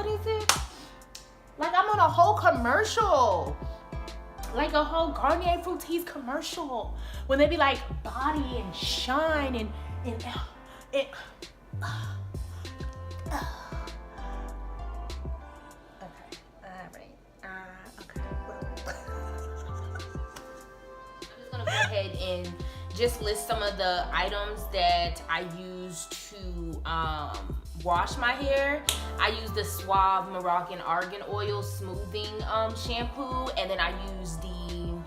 is it? Like I'm on a whole commercial. Like a whole Garnier Fructis commercial. When they be like body and shine and okay, alright. Okay. I'm just gonna go ahead and just list some of the items that I use to wash my hair. I use the Suave Moroccan Argan Oil Smoothing shampoo, and then I use the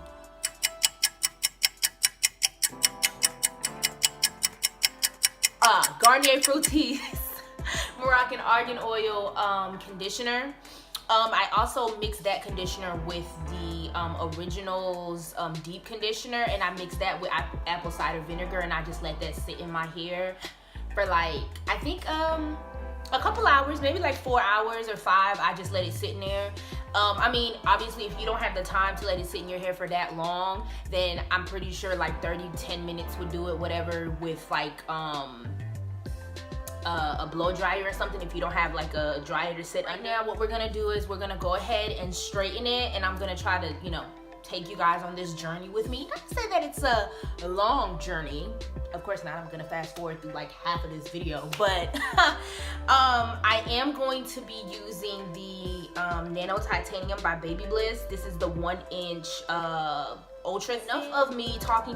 Garnier Fructis Moroccan Argan Oil conditioner. I also mix that conditioner with the Originals deep conditioner, and I mix that with apple cider vinegar, and I just let that sit in my hair for like, I think a couple hours, maybe like 4 hours or 5. I just let it sit in there. I mean, obviously if you don't have the time to let it sit in your hair for that long, then I'm pretty sure like 10 minutes would do it, whatever, with like a blow dryer or something, if you don't have like a dryer to sit on. Now what we're gonna do is we're gonna go ahead and straighten it, and I'm gonna try to, you know, take you guys on this journey with me. Not to say that it's a long journey, of course not. I'm gonna fast forward through like half of this video, but I am going to be using the Nano Titanium by Babyliss. This is the 1-inch ultra. Enough of me talking.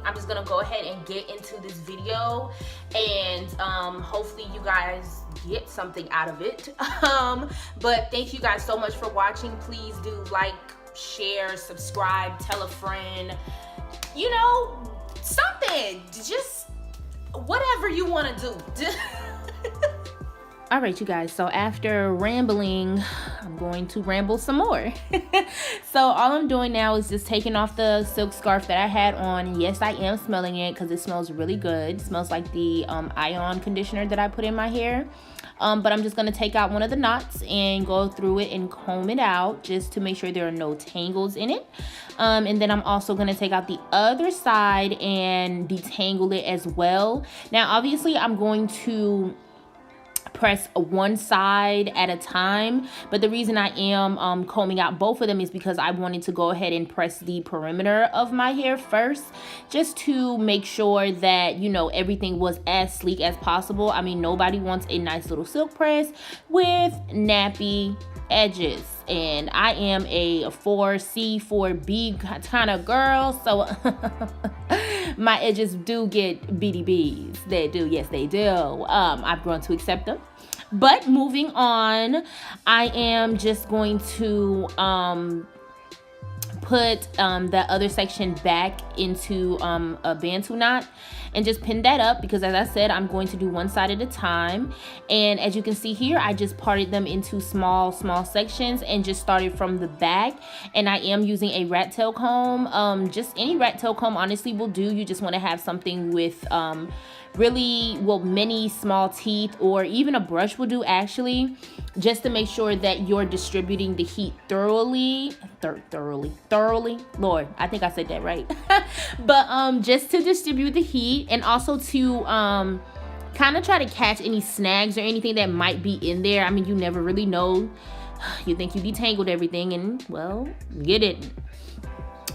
I'm just gonna go ahead and get into this video, and hopefully you guys get something out of it. But thank you guys so much for watching. Please do like, share, subscribe, tell a friend, you know, something, just whatever you want to do. All right, you guys, so after rambling, I'm going to ramble some more. So all I'm doing now is just taking off the silk scarf that I had on. Yes, I am smelling it because it smells really good. It smells like the ion conditioner that I put in my hair. But I'm just going to take out one of the knots and go through it and comb it out just to make sure there are no tangles in it. And then I'm also going to take out the other side and detangle it as well. Now, obviously, I'm going to press one side at a time, but the reason I am combing out both of them is because I wanted to go ahead and press the perimeter of my hair first, just to make sure that, you know, everything was as sleek as possible. I mean, nobody wants a nice little silk press with nappy edges, and I am a 4C 4B kind of girl, so my edges do get BDBs. They do, yes they do. I've grown to accept them. But moving on, I am just going to put that other section back into a bantu knot and just pin that up, because as I said, I'm going to do one side at a time. And as you can see here, I just parted them into small sections and just started from the back. And I am using a rat tail comb. Just any rat tail comb honestly will do. You just want to have something with really, well, many small teeth, or even a brush will do actually, just to make sure that you're distributing the heat thoroughly. Lord, I think I said that right. But just to distribute the heat, and also to kind of try to catch any snags or anything that might be in there. I mean, you never really know. You think you detangled everything, and well, you didn't.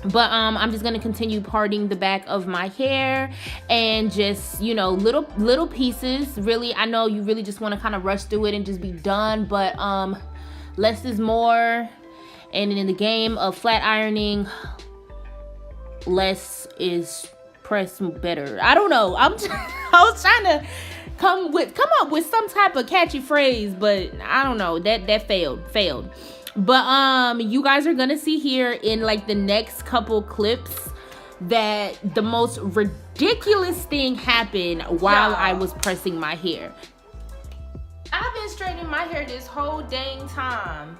But I'm just gonna continue parting the back of my hair, and just, you know, little pieces. Really, I know you really just want to kind of rush through it and just be done, but less is more. And in the game of flat ironing, less is press better. I don't know. I was trying to come up with some type of catchy phrase, but I don't know. That failed. But you guys are gonna see here in like the next couple clips that the most ridiculous thing happened while I was pressing my hair. I've been straightening my hair this whole dang time.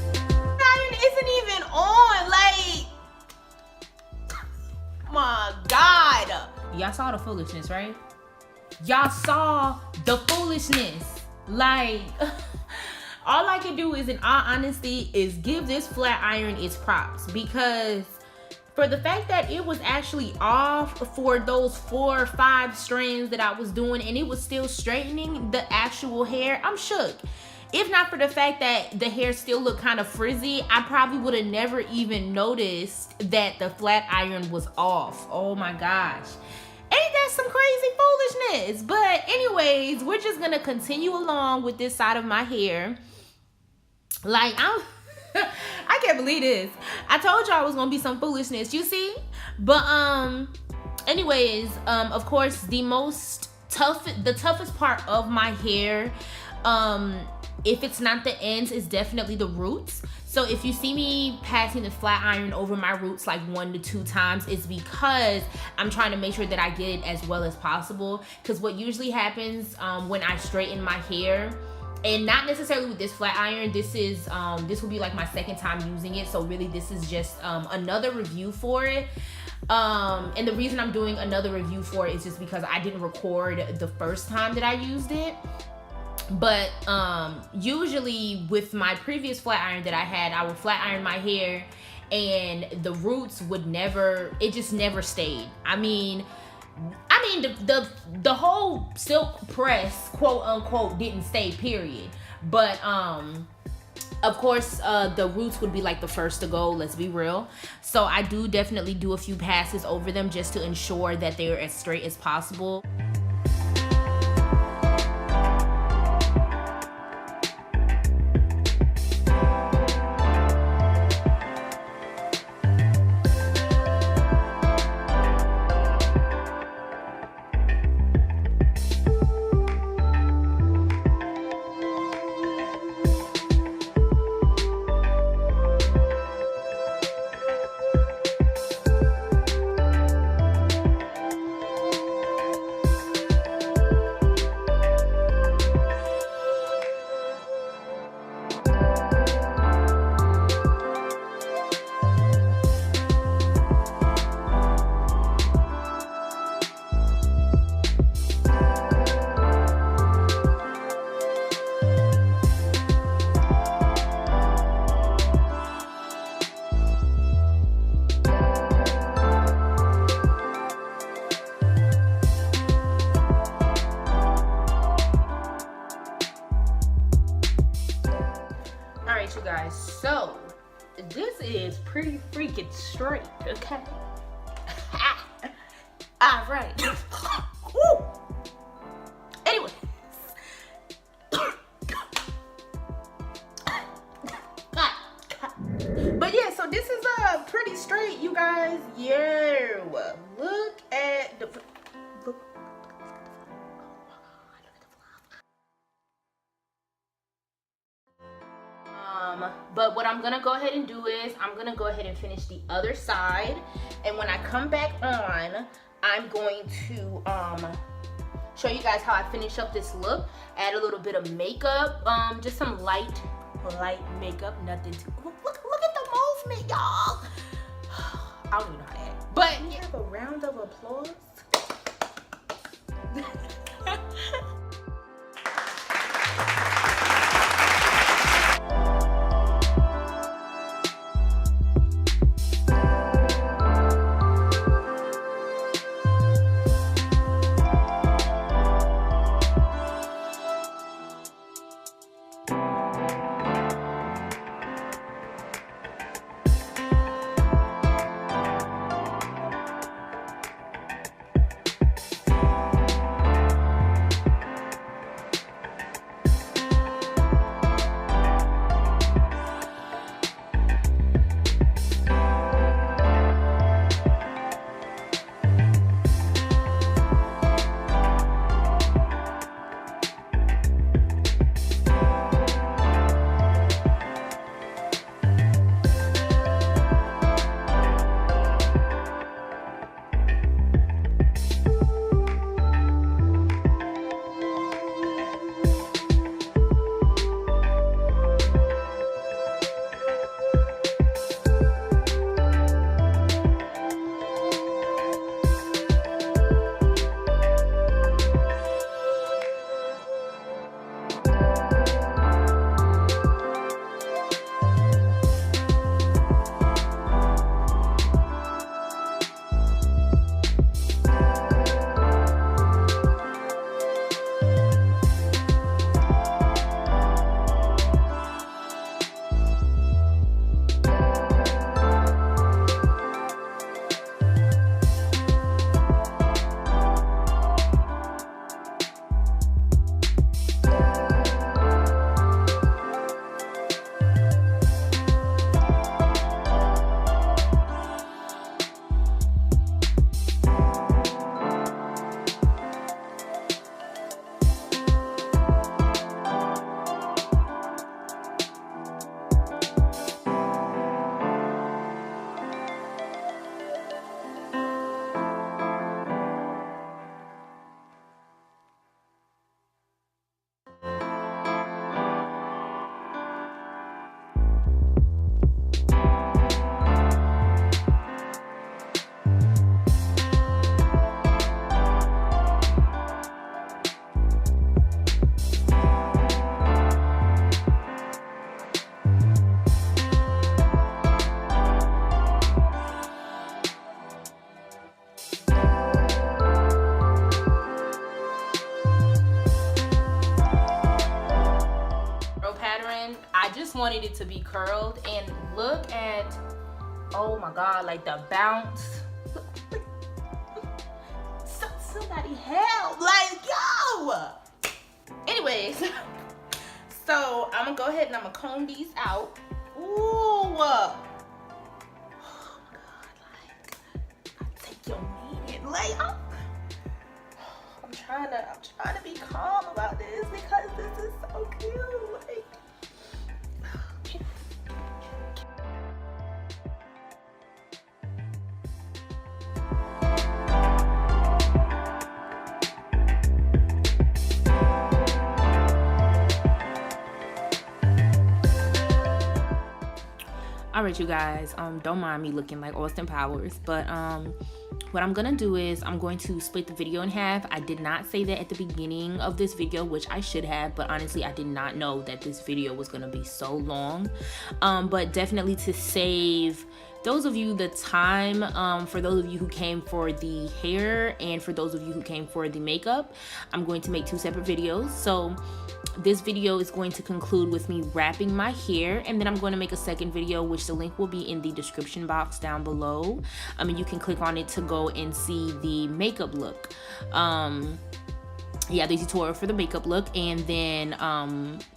Iron isn't even on, like, my God. Y'all saw the foolishness, right? Y'all saw the foolishness. Like, all I can do is, in all honesty, is give this flat iron its props, because for the fact that it was actually off for those 4 or 5 strands that I was doing, and it was still straightening the actual hair, I'm shook. If not for the fact that the hair still looked kind of frizzy, I probably would have never even noticed that the flat iron was off. Oh my gosh. Ain't that some crazy foolishness? But anyways, we're just gonna continue along with this side of my hair. Like, I can't believe this. I told y'all it was gonna be some foolishness, you see? But anyways, of course, the toughest part of my hair, if it's not the ends, it's definitely the roots. So if you see me passing the flat iron over my roots like 1 to 2 times, it's because I'm trying to make sure that I get it as well as possible. Because what usually happens when I straighten my hair, and not necessarily with this flat iron, this will be like my 2nd time using it, so really this is just another review for it. And the reason I'm doing another review for it is just because I didn't record the first time that I used it. But usually with my previous flat iron that I had, I would flat iron my hair and the roots would never, it just never stayed. I mean the whole silk press, quote unquote, didn't stay, period. But of course the roots would be like the first to go, let's be real. So I do definitely do a few passes over them just to ensure that they're as straight as possible. You guys, so this is pretty freaking straight, okay? All right. Anyway, but yeah, so this is pretty straight, you guys. Yeah, look at the look. But what I'm gonna go ahead and do is I'm gonna go ahead and finish the other side, and when I come back on, I'm going to show you guys how I finish up this look. Add a little bit of makeup, just some light makeup, nothing too. Look at the movement, y'all. I don't even know how to act, but we have a round of applause. wanted it to be curled. And look at, oh my God, like the bounce. Somebody help, like, yo. Anyways, so I'm gonna go ahead and I'm gonna comb these out. Ooh, oh my God, like, I take your meaning, like, I'm trying to be calm about this because this is so cute, like. All right, you guys, don't mind me looking like Austin Powers, but what I'm gonna do is I'm going to split the video in half. I did not say that at the beginning of this video, which I should have, but honestly I did not know that this video was gonna be so long. But definitely to save those of you the time, for those of you who came for the hair and for those of you who came for the makeup, I'm going to make 2 separate videos. So this video is going to conclude with me wrapping my hair, and then I'm going to make a second video, which the link will be in the description box down below. And you can click on it to go and see the makeup look. Yeah, the tutorial for the makeup look, and then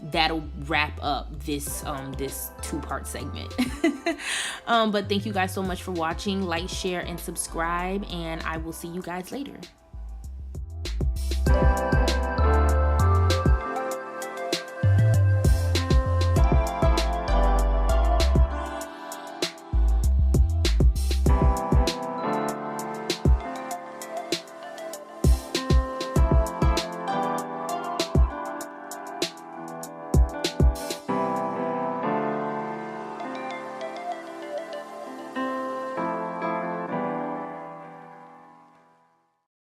that'll wrap up this this 2-part segment. But thank you guys so much for watching. Like, share, and subscribe, and I will see you guys later.